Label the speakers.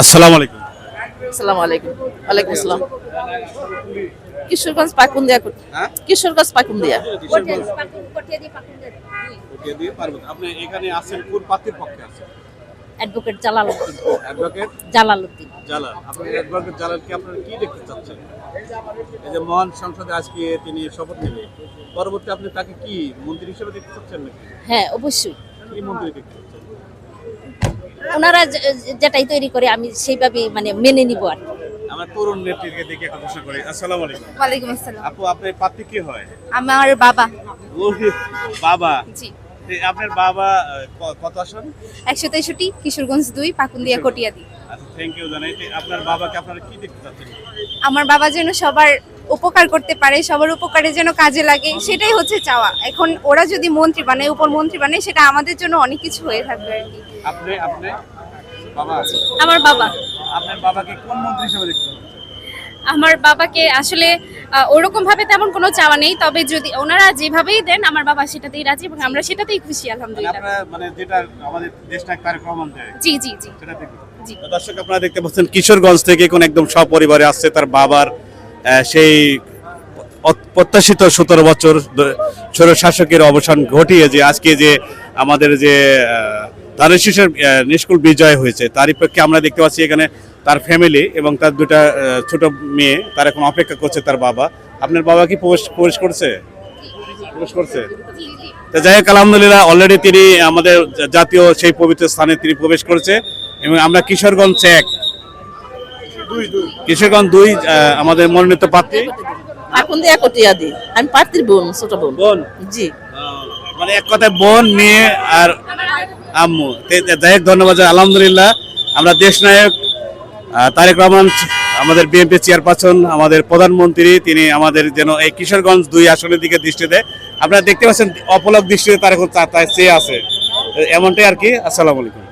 Speaker 1: আসসালামু আলাইকুম।
Speaker 2: আসসালামু আলাইকুম। ওয়ালাইকুম আসসালাম। কিশোরগঞ্জ পাকুন্দিয়া।
Speaker 1: হ্যাঁ?
Speaker 2: কিশোরগঞ্জ পাকুন্দিয়া।
Speaker 1: ওকে দিয়ে পারবেন। আপনি এখানে আছেন কোন প্রার্থীর পক্ষে আছেন?
Speaker 3: Advocate Jalaluddin.
Speaker 1: Advocate
Speaker 3: Jalaluddin.
Speaker 1: Jalal. আপনি অ্যাডভোকেট জালালকে আপনারা কি দেখতে চাচ্ছেন? এই যে মহান সংসদে আজকে তিনি শপথ নেবেন, পরবর্তী আপনি তাকে কি মন্ত্রী হিসেবে দেখতে চাচ্ছেন নাকি?
Speaker 3: হ্যাঁ, অবশ্যই।
Speaker 1: কি মন্ত্রী দেখতে চাচ্ছেন?
Speaker 3: ওনারা যেটাই তৈরি করে আমি সেইভাবে মানে মেনে নিব আর কি।
Speaker 1: আমরা তরুণ নেত্রীকে দেখে একটা প্রশ্ন করি। আসসালামু আলাইকুম।
Speaker 4: ওয়ালাইকুম আসসালাম।
Speaker 1: আপু, আপনার প্রার্থী কি হয়?
Speaker 4: আমার বাবা।
Speaker 1: ওরে বাবা।
Speaker 4: জি।
Speaker 1: আপনার বাবা কত আসন?
Speaker 4: 163, কিশোরগঞ্জ 2, পাকুন্দিয়া কটিয়াদি।
Speaker 1: আচ্ছা, থ্যাংক ইউ জানাই। আপনার বাবাকে আপনারা কি দেখতে চাচ্ছেন?
Speaker 4: আমার বাবা যেন সবার উপকার করতে পারে, সবার উপকারে যেন কাজে লাগে, সেটাই হচ্ছে চাওয়া। এখন ওরা যদি মন্ত্রী বানায়, উপমন্ত্রী বানায়, সেটা আমাদের জন্য অনেক কিছু হয়ে থাকবে আর কি।
Speaker 1: আপনি আপনি বাবা,
Speaker 4: আমার বাবা।
Speaker 1: আপনার বাবাকে কোন মন্ত্রী হিসেবে দেখতে চাচ্ছেন?
Speaker 4: আমার বাবাকে আসলে ওরকম ভাবে তেমন কোনো চাওয়া নেই, তবে যদি ওনারা যেভাবেই দেন আমার বাবা সেটাতেই রাজি এবং আমরা সেটাতেই খুশি আলহামদুলিল্লাহ।
Speaker 1: আপনারা মানে যেটা আমাদের দেশটা তারেক রহমান দেয়
Speaker 4: জি জি জি
Speaker 1: সেটা দেখুন।
Speaker 4: জি।
Speaker 1: দর্শক, আপনারা দেখতে পাচ্ছেন কিশোরগঞ্জ থেকে কোন একদম সপরিবারে আসছে তার বাবার সেই প্রত্যাশিত 17 বছর স্বৈরশাসকের অবসান ঘটিয়ে যে আজকে যে আমাদের যে ধানের শীষের নিষ্কুল বিজয় হয়েছে, তারই পক্ষে আমরা দেখতে পাচ্ছি এখানে তার ফ্যামিলি এবং তার দুটা ছোট মেয়ে তার এখন অপেক্ষা করছে তার বাবা। আপনার বাবা কি প্রবেশ করছে? প্রবেশ করছে। তো যাই হোক, আলহামদুলিল্লাহ, অলরেডি তিনি আমাদের জাতীয় সেই পবিত্র স্থানে তিনি প্রবেশ করেছে এবং আমরা কিশোরগঞ্জ 1, কিশোরগঞ্জ 2 আমাদের মনোনীত প্রার্থী
Speaker 2: পাকুন্দিয়া কটিয়াদি। আমি প্রার্থীর বোন, ছোট বোন।
Speaker 1: বোন,
Speaker 2: জি।
Speaker 1: মানে এক কথায় বোন, মেয়ে আর আম্মু। যাই হোক, ধন্যবাদ। আলহামদুলিল্লাহ, আমরা দেশনায়ক তারেক রহমান, আমাদের বিএনপি চেয়ারপারসন, আমাদের প্রধানমন্ত্রী, তিনি আমাদের যেন এই কিশোরগঞ্জ 2 আসনের দিকে দৃষ্টি দেয়। আপনারা দেখতে পাচ্ছেন অপলক দৃষ্টিতে তার এখন চেয়ে আছে, এমনটাই আর কি। আসসালামু আলাইকুম।